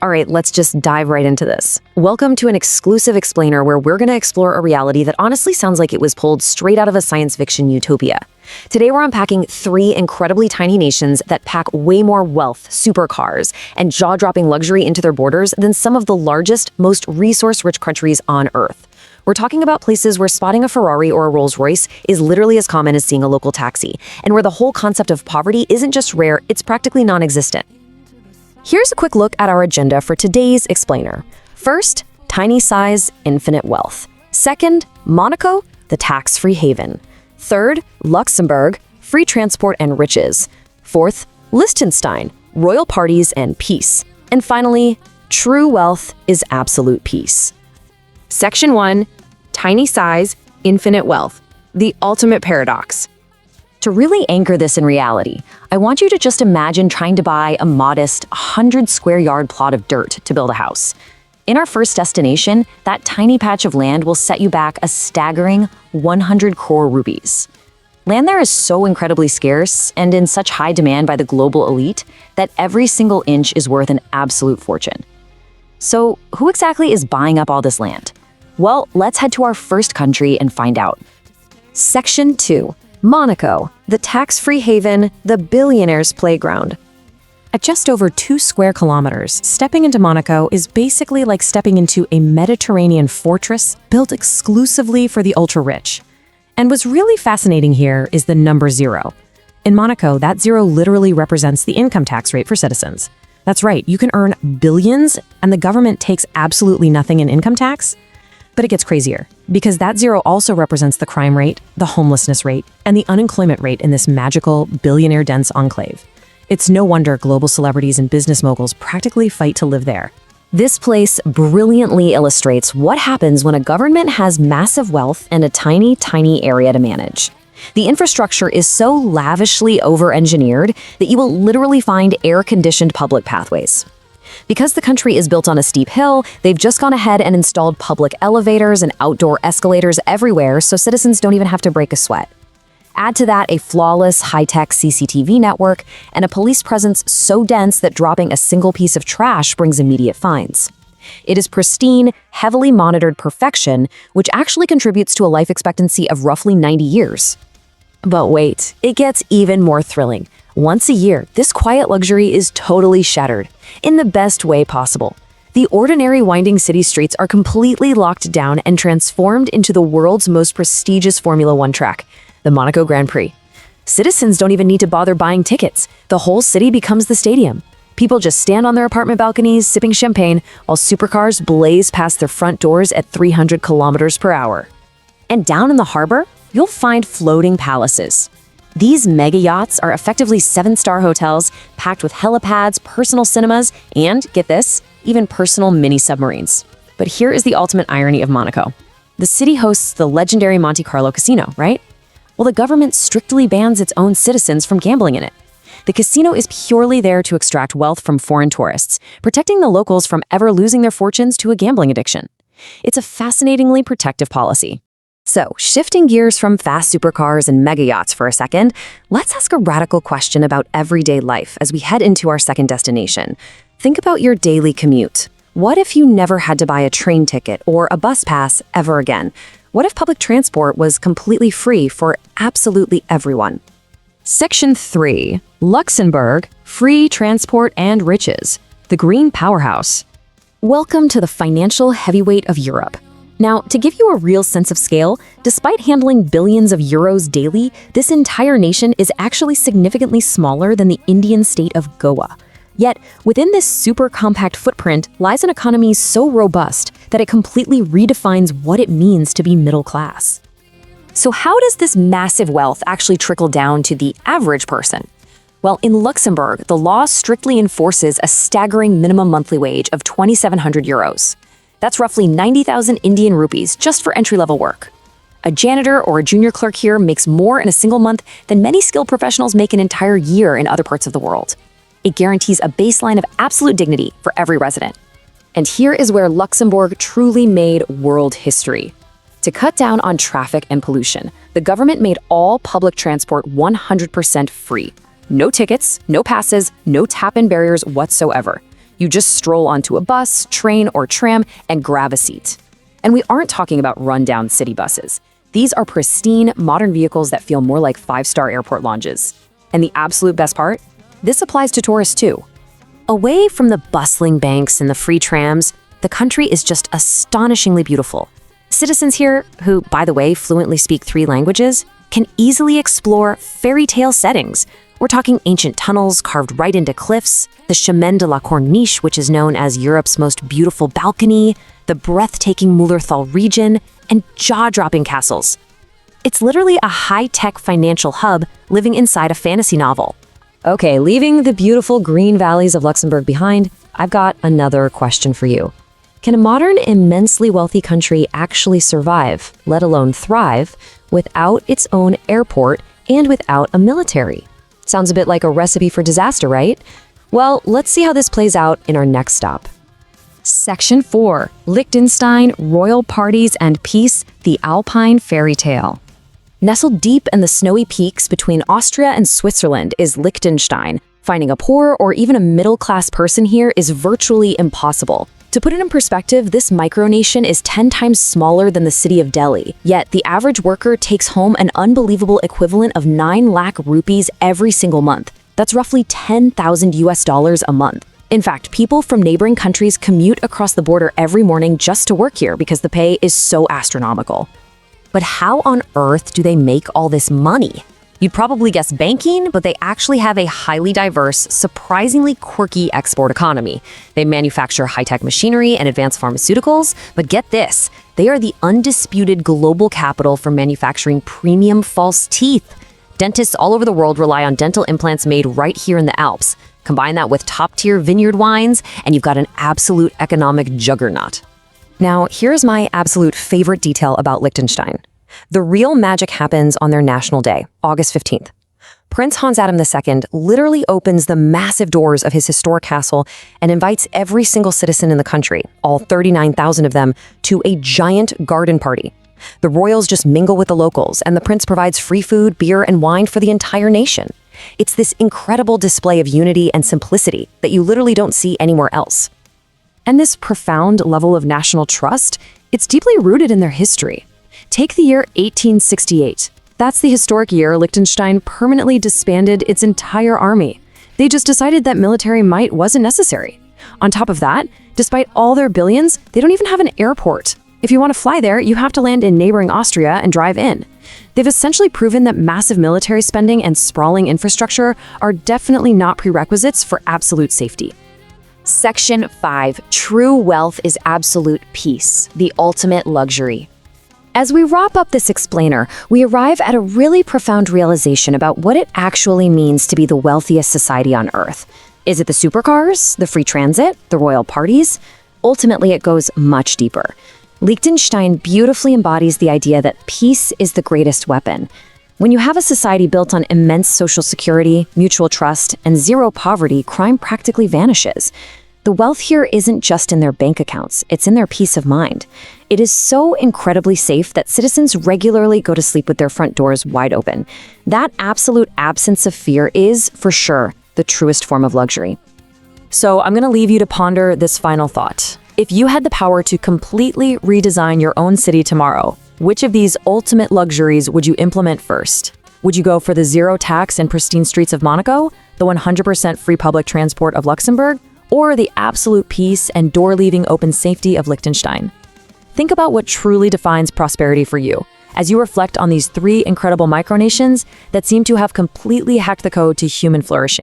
All right, let's just dive right into this. Welcome to an exclusive explainer where we're going to explore a reality that honestly sounds like it was pulled straight out of a science fiction utopia. Today, we're unpacking 3 incredibly tiny nations that pack way more wealth, supercars, and jaw-dropping luxury into their borders than some of the largest, most resource-rich countries on Earth. We're talking about places where spotting a Ferrari or a Rolls-Royce is literally as common as seeing a local taxi, and where the whole concept of poverty isn't just rare, it's practically non-existent. Here's a quick look at our agenda for today's explainer. First, tiny size, infinite wealth. Second, Monaco, the tax-free haven. Third, Luxembourg, free transport and riches. Fourth, Liechtenstein, royal parties and peace. And finally, true wealth is absolute peace. Section 1, tiny size, infinite wealth. The ultimate paradox. To really anchor this in reality, I want you to just imagine trying to buy a modest 100-square-yard plot of dirt to build a house. In our first destination, that tiny patch of land will set you back a staggering 100 crore rupees. Land there is so incredibly scarce and in such high demand by the global elite that every single inch is worth an absolute fortune. So, who exactly is buying up all this land? Well, let's head to our first country and find out. Section 2. Monaco, the tax-free haven, the billionaire's playground. At just over 2 square kilometers, stepping into Monaco is basically like stepping into a Mediterranean fortress built exclusively for the ultra-rich. And what's really fascinating here is the number 0. In Monaco, that 0 literally represents the income tax rate for citizens. That's right, you can earn billions and the government takes absolutely nothing in income tax. But it gets crazier, because that 0 also represents the crime rate, the homelessness rate, and the unemployment rate in this magical, billionaire-dense enclave. It's no wonder global celebrities and business moguls practically fight to live there. This place brilliantly illustrates what happens when a government has massive wealth and a tiny, tiny area to manage. The infrastructure is so lavishly over-engineered that you will literally find air-conditioned public pathways. Because the country is built on a steep hill, they've just gone ahead and installed public elevators and outdoor escalators everywhere so citizens don't even have to break a sweat. Add to that a flawless, high-tech CCTV network and a police presence so dense that dropping a single piece of trash brings immediate fines. It is pristine, heavily monitored perfection, which actually contributes to a life expectancy of roughly 90 years. But wait, it gets even more thrilling. Once a year, this quiet luxury is totally shattered, in the best way possible. The ordinary winding city streets are completely locked down and transformed into the world's most prestigious Formula One track, the Monaco Grand Prix. Citizens don't even need to bother buying tickets. The whole city becomes the stadium. People just stand on their apartment balconies, sipping champagne, while supercars blaze past their front doors at 300 kilometers per hour. And down in the harbor, you'll find floating palaces. These mega yachts are effectively 7-star hotels packed with helipads, personal cinemas, and, get this, even personal mini submarines. But here is the ultimate irony of Monaco. The city hosts the legendary Monte Carlo casino, right? Well, the government strictly bans its own citizens from gambling in it. The casino is purely there to extract wealth from foreign tourists, protecting the locals from ever losing their fortunes to a gambling addiction. It's a fascinatingly protective policy. So, shifting gears from fast supercars and mega yachts for a second, let's ask a radical question about everyday life as we head into our second destination. Think about your daily commute. What if you never had to buy a train ticket or a bus pass ever again? What if public transport was completely free for absolutely everyone? Section 3. Luxembourg, free transport and riches. The green powerhouse. Welcome to the financial heavyweight of Europe. Now, to give you a real sense of scale, despite handling billions of euros daily, this entire nation is actually significantly smaller than the Indian state of Goa. Yet, within this super compact footprint lies an economy so robust that it completely redefines what it means to be middle class. So how does this massive wealth actually trickle down to the average person? Well, in Luxembourg, the law strictly enforces a staggering minimum monthly wage of 2,700 euros. That's roughly 90,000 Indian rupees just for entry-level work. A janitor or a junior clerk here makes more in a single month than many skilled professionals make an entire year in other parts of the world. It guarantees a baseline of absolute dignity for every resident. And here is where Luxembourg truly made world history. To cut down on traffic and pollution, the government made all public transport 100% free. No tickets, no passes, no tap-in barriers whatsoever. You just stroll onto a bus, train, or tram and grab a seat. And we aren't talking about rundown city buses. These are pristine, modern vehicles that feel more like five-star airport lounges. And the absolute best part? This applies to tourists too. Away from the bustling banks and the free trams, the country is just astonishingly beautiful. Citizens here, who, by the way, fluently speak 3 languages, can easily explore fairy tale settings. We're talking ancient tunnels carved right into cliffs, the Chemin de la Corniche, which is known as Europe's most beautiful balcony, the breathtaking Mullerthal region, and jaw-dropping castles. It's literally a high-tech financial hub living inside a fantasy novel. Okay, leaving the beautiful green valleys of Luxembourg behind, I've got another question for you. Can a modern, immensely wealthy country actually survive, let alone thrive, without its own airport and without a military? Sounds a bit like a recipe for disaster, right? Well, let's see how this plays out in our next stop. Section 4. Liechtenstein, Royal Parties and Peace, the Alpine Fairy Tale. Nestled deep in the snowy peaks between Austria and Switzerland is Liechtenstein. Finding a poor or even a middle-class person here is virtually impossible. To put it in perspective, this micronation is 10 times smaller than the city of Delhi, yet the average worker takes home an unbelievable equivalent of 9 lakh rupees every single month. That's roughly 10,000 US dollars a month. In fact, people from neighboring countries commute across the border every morning just to work here because the pay is so astronomical. But how on earth do they make all this money? You'd probably guess banking, but they actually have a highly diverse, surprisingly quirky export economy. They manufacture high-tech machinery and advanced pharmaceuticals, but get this, they are the undisputed global capital for manufacturing premium false teeth. Dentists all over the world rely on dental implants made right here in the Alps. Combine that with top-tier vineyard wines, and you've got an absolute economic juggernaut. Now, here's my absolute favorite detail about Liechtenstein. The real magic happens on their national day, August 15th. Prince Hans Adam II literally opens the massive doors of his historic castle and invites every single citizen in the country, all 39,000 of them, to a giant garden party. The royals just mingle with the locals, and the prince provides free food, beer, and wine for the entire nation. It's this incredible display of unity and simplicity that you literally don't see anywhere else. And this profound level of national trust, it's deeply rooted in their history. Take the year 1868. That's the historic year Liechtenstein permanently disbanded its entire army. They just decided that military might wasn't necessary. On top of that, despite all their billions, they don't even have an airport. If you want to fly there, you have to land in neighboring Austria and drive in. They've essentially proven that massive military spending and sprawling infrastructure are definitely not prerequisites for absolute safety. Section 5. True wealth is absolute peace, the ultimate luxury. As we wrap up this explainer, we arrive at a really profound realization about what it actually means to be the wealthiest society on Earth. Is it the supercars, the free transit, the royal parties? Ultimately, it goes much deeper. Liechtenstein beautifully embodies the idea that peace is the greatest weapon. When you have a society built on immense social security, mutual trust, and zero poverty, crime practically vanishes. The wealth here isn't just in their bank accounts, it's in their peace of mind. It is so incredibly safe that citizens regularly go to sleep with their front doors wide open. That absolute absence of fear is, for sure, the truest form of luxury. So I'm going to leave you to ponder this final thought. If you had the power to completely redesign your own city tomorrow, which of these ultimate luxuries would you implement first? Would you go for the zero tax and pristine streets of Monaco, the 100% free public transport of Luxembourg, or the absolute peace and door-leaving open safety of Liechtenstein? Think about what truly defines prosperity for you, as you reflect on these 3 incredible micronations that seem to have completely hacked the code to human flourishing.